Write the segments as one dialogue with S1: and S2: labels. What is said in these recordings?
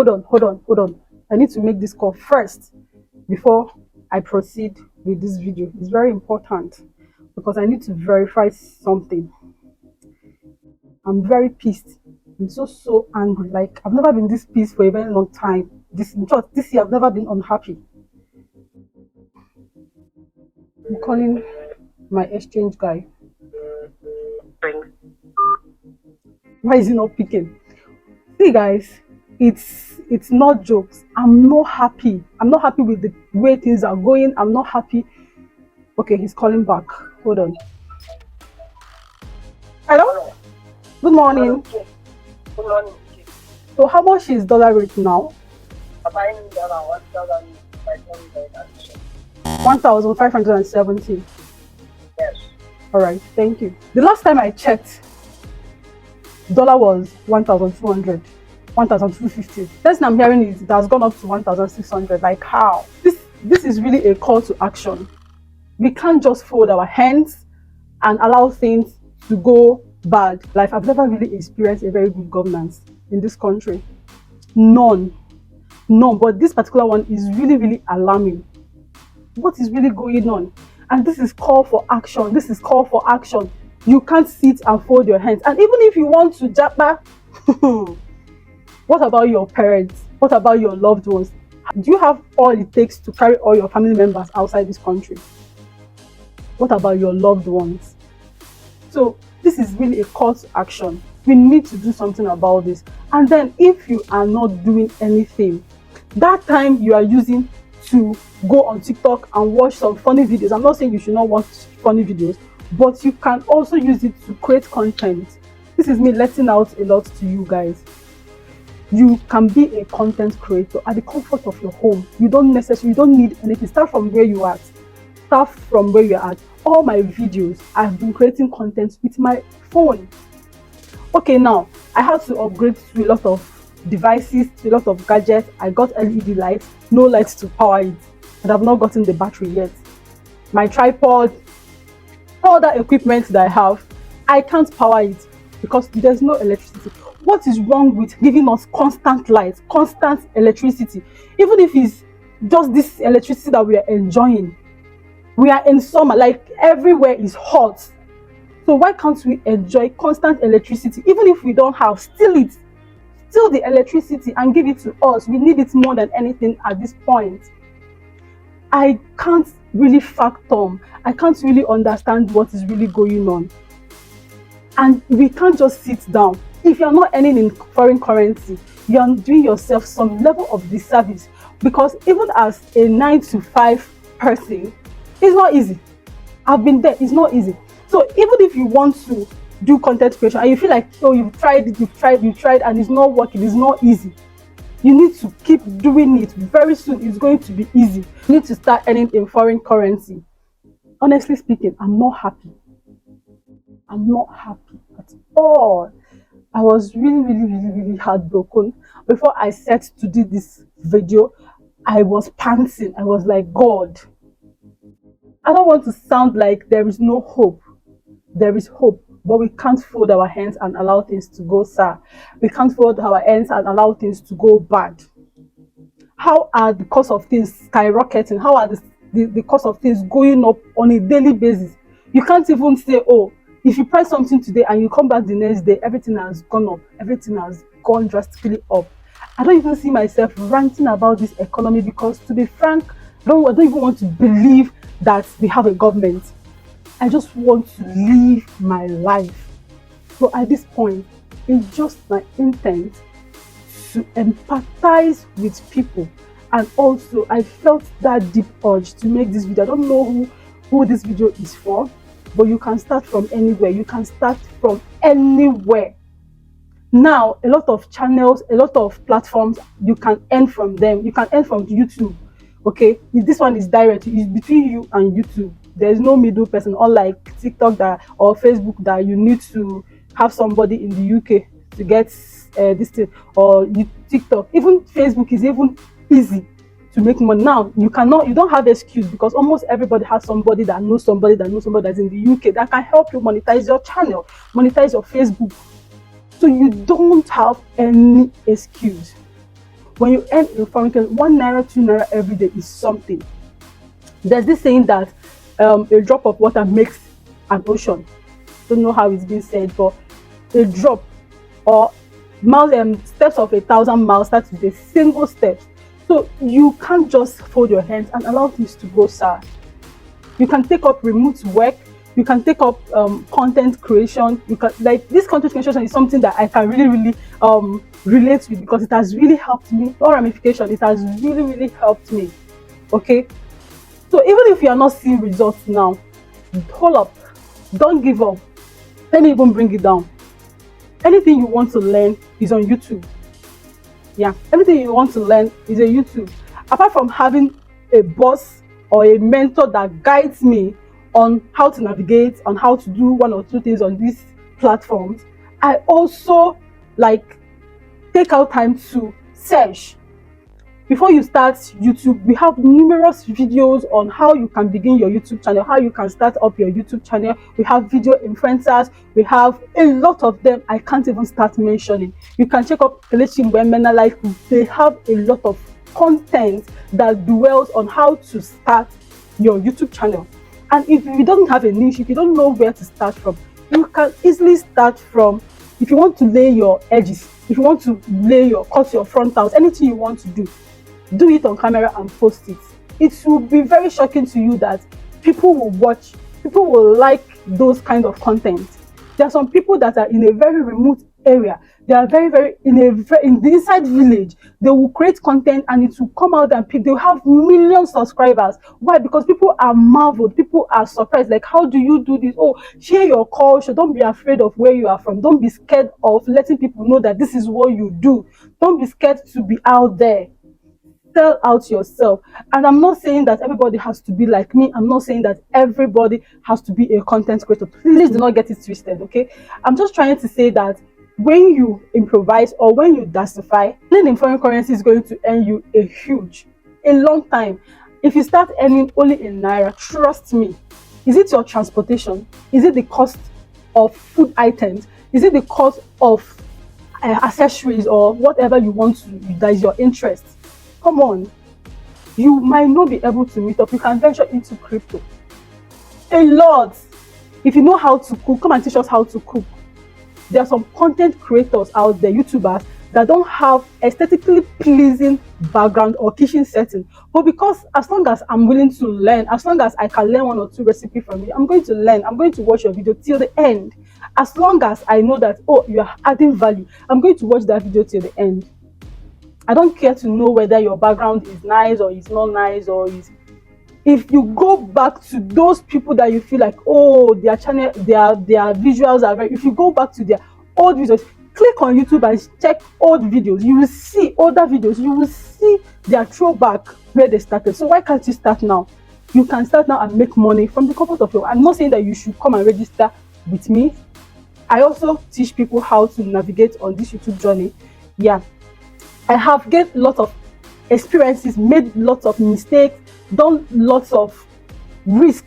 S1: hold on. I need to make this call first before I proceed with this video. It's very important because I need to verify something. I'm very pissed. I'm so angry. Like I've never been this pissed for a very long time. This year I've never been unhappy. I'm calling my exchange guy. Why is he not picking? See guys, it's not jokes. I'm not happy. I'm not happy with the way things are going. I'm not happy. Okay, he's calling back. Hold on. Hello? Good morning.
S2: Good morning.
S1: So how much is dollar rate now?
S2: I'm buying around 1,570.
S1: 1,570.
S2: Yes.
S1: Alright, thank you. The last time I checked, dollar was 1,200, 1,250. First I'm hearing is it has gone up to 1,600. Like how? This is really a call to action. We can't just fold our hands and allow things to go bad. Like I've never really experienced a very good governance in this country. None. But this particular one is really alarming. What is really going on? And this is call for action. This is call for action. You can't sit and fold your hands. And even if you want to japa, what about your parents? What about your loved ones? Do you have all it takes to carry all your family members outside this country? What about your loved ones? So this is really a call to action. We need to do something about this. And then if you are not doing anything, that time you are using to go on TikTok and watch some funny videos. I'm not saying you should not watch funny videos, but you can also use it to create content. This is me letting out a lot to you guys. You can be a content creator at the comfort of your home. You don't need anything. Start from where you are. Start from where you're at. All my videos, I've been creating content with my phone. Okay, now I had to upgrade to a lot of devices, to a lot of gadgets. I got LED lights, no lights to power it, and I've not gotten the battery yet. My tripod, all that equipment that I have, I can't power it because there's no electricity. What is wrong with giving us constant light, constant electricity? Even if it's just this electricity that we are enjoying. We are in summer, like everywhere is hot. So why can't we enjoy constant electricity? Even if we don't have, steal the electricity and give it to us. We need it more than anything at this point. I can't really fathom. I can't really understand what is really going on. And we can't just sit down. If you're not earning in foreign currency, you're doing yourself some level of disservice, because even as a 9 to 5 person, it's not easy. I've been there. It's not easy. So even if you want to do content creation and you feel like, oh, you've tried, and it's not working, it's not easy, you need to keep doing it. Very soon it's going to be easy. You need to start earning in foreign currency. Honestly speaking, I'm not happy. I'm not happy at all. I was really heartbroken. Before I set to do this video, I was panting. I was like, God, I don't want to sound like there is no hope. There is hope, but we can't fold our hands and allow things to go sour. We can't fold our hands and allow things to go bad. How are the cost of things skyrocketing? How are the cost of things going up on a daily basis? You can't even say, oh, if you price something today and you come back the next day, everything has gone up. Everything has gone drastically up. I don't even see myself ranting about this economy because, to be frank, I don't even want to believe that we have a government. I just want to live my life. So at this point, it's just my intent to empathize with people. And also, I felt that deep urge to make this video. I don't know who this video is for, but you can start from anywhere. You can start from anywhere. Now, a lot of channels, a lot of platforms, you can earn from them. You can earn from YouTube. Okay, this one is direct. It's between you and YouTube. There's no middle person, unlike TikTok or Facebook, that you need to have somebody in the UK to get this thing, or TikTok. Even Facebook is even easy to make money. Now you don't have excuse, because almost everybody has somebody that knows somebody that's in the UK that can help you monetize your channel, monetize your Facebook. So you don't have any excuse. When you earn in foreign currency, 1 naira, 2 naira every day is something. There's this saying that a drop of water makes an ocean. Don't know how it's been said, but a drop or steps of 1,000 miles starts with a single step. So you can't just fold your hands and allow things to go, sir. You can take up remote work. You can take up content creation. You can, like, this content creation is something that I can really relate with, because it has really helped me. All ramification, it has really helped me. Okay, so even if you are not seeing results now, hold up, don't give up. Let me even bring it down. Anything you want to learn is on YouTube. Yeah, everything you want to learn is on YouTube. Apart from having a boss or a mentor that guides me on how to navigate, on how to do one or two things on these platforms, I also like take out time to search. Before you start YouTube, we have numerous videos on how you can begin your YouTube channel, how you can start up your YouTube channel. We have video influencers, we have a lot of them I can't even start mentioning. You can check up Kelechi Mbemena, like, they have a lot of content that dwells on how to start your YouTube channel. And if you don't have a niche, if you don't know where to start from, you can easily start from, if you want to lay your edges, if you want to cut your frontals, anything you want to do it on camera and post it. It will be very shocking to you that people will watch, people will like those kind of content. There are some people that are in a very remote area. They are very in the inside village. They will create content and it will come out and they'll have million subscribers. Why? Because people are marveled. People are surprised. Like, how do you do this? Oh, share your culture. Don't be afraid of where you are from. Don't be scared of letting people know that this is what you do. Don't be scared to be out there. Sell out yourself. And I'm not saying that everybody has to be like me. I'm not saying that everybody has to be a content creator. Please do not get it twisted, okay? I'm just trying to say that when you improvise or when you diversify, learning in foreign currency is going to earn you a long time. If you start earning only in naira, trust me, is it your transportation? Is it the cost of food items? Is it the cost of accessories or whatever you want to, that is your interest? Come on, you might not be able to meet up. You can venture into crypto a lot. If you know how to cook, come and teach us how to cook. There are some content creators out there, YouTubers, that don't have aesthetically pleasing background or kitchen setting, but because as long as I'm willing to learn, as long as I can learn one or two recipes from you, I'm going to learn. I'm going to watch your video till the end. As long as I know that, oh, you are adding value, I'm going to watch that video till the end. I don't care to know whether your background is nice or is not nice, or is, if you go back to those people that you feel like, oh, their channel, their visuals are very, if you go back to their old videos, click on YouTube and check old videos, you will see older videos, you will see their throwback where they started. So why can't you start now? You can start now and make money from the comfort of your, I'm not saying that you should come and register with me. I also teach people how to navigate on this YouTube journey. Yeah, I have gained lots of experiences, made lots of mistakes, done lots of risk.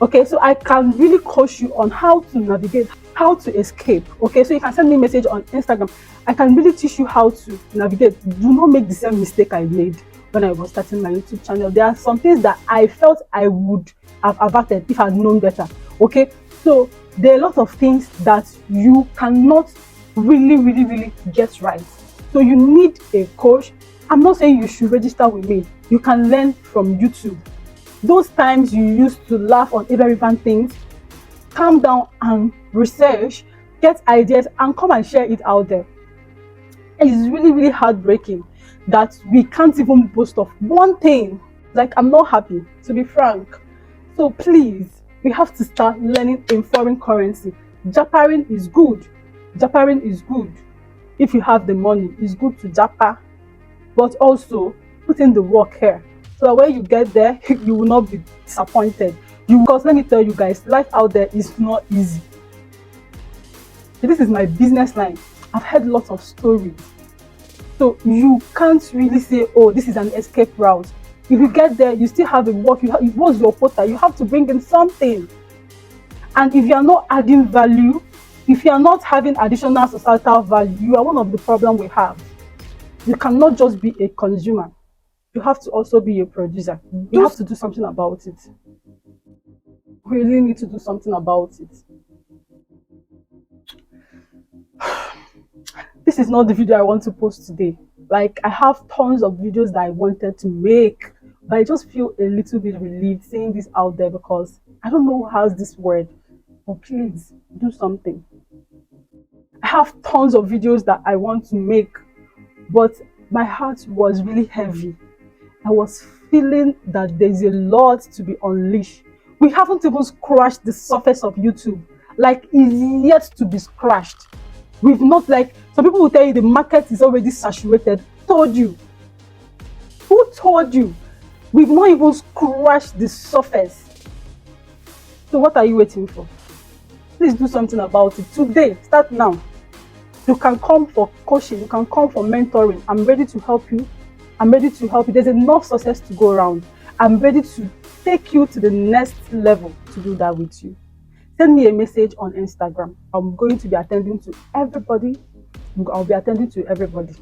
S1: Okay, so I can really coach you on how to navigate, how to escape. Okay, so you can send me a message on Instagram. I can really teach you how to navigate. Do not make the same mistake I made when I was starting my YouTube channel. There are some things that I felt I would have averted if I had known better. Okay, so there are a lot of things that you cannot really get right. So you need a coach. I'm not saying you should register with me. You can learn from YouTube. Those times you used to laugh on irrelevant things, calm down and research, get ideas and come and share it out there. It's really heartbreaking that we can't even boast of one thing. Like, I'm not happy, to be frank. So please, we have to start learning in foreign currency. Japaring is good. Japaring is good. If you have the money, it's good to japa, but also put in the work here, so that when you get there, you will not be disappointed. Because let me tell you guys, life out there is not easy. This is my business line. I've heard lots of stories. So you can't really say, oh, this is an escape route. If you get there, you still have the work. What's your quota? You have to bring in something. And if you are not adding value, if you are not having additional societal value, you are one of the problems we have. You cannot just be a consumer. You have to also be a producer. You have to do something about it. We really need to do something about it. This is not the video I want to post today. Like, I have tons of videos that I wanted to make, but I just feel a little bit relieved saying this out there because I don't know how this word, but please do something. I have tons of videos that I want to make, but my heart was really heavy. I was feeling that there's a lot to be unleashed. We haven't even scratched the surface of YouTube. Like, it's yet to be scratched. We've not, like, some people will tell you the market is already saturated. Told you? Who told you? We've not even scratched the surface. So what are you waiting for? Please do something about it today. Start now. You can come for coaching, you can come for mentoring. I'm ready to help you. I'm ready to help you. There's enough success to go around. I'm ready to take you to the next level to do that with you. Send me a message on Instagram. I'm going to be attending to everybody. I'll be attending to everybody.